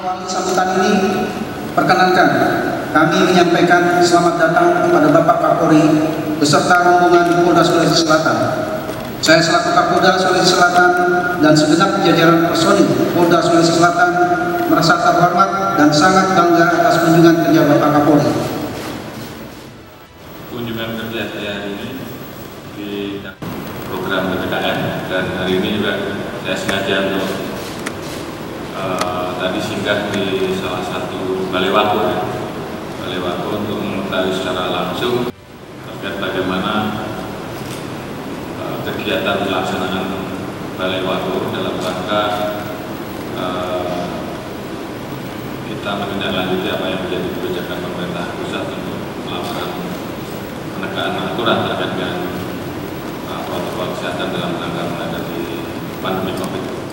Mengawali sambutan ini, perkenankan kami menyampaikan selamat datang kepada Bapak Kapolri beserta rombongan Polda Sulawesi Selatan. Saya selaku Kapolda Sulawesi Selatan dan segenap jajaran personil Polda Sulawesi Selatan merasa terhormat dan sangat bangga atas kunjungan kerja Bapak Kapolri. Kunjungan kerja saya hari ini di program PPKM, dan hari ini juga saya sengaja untuk tadi singgah di salah satu balai waktu untuk mengetahui secara langsung terkait bagaimana kegiatan pelaksanaan balai waktu dalam rangka kita menindaklanjuti apa yang menjadi kebijakan pemerintah pusat untuk melakukan penegakan aturan terkait dengan protokol kesehatan dalam rangka menghadapi pandemi COVID.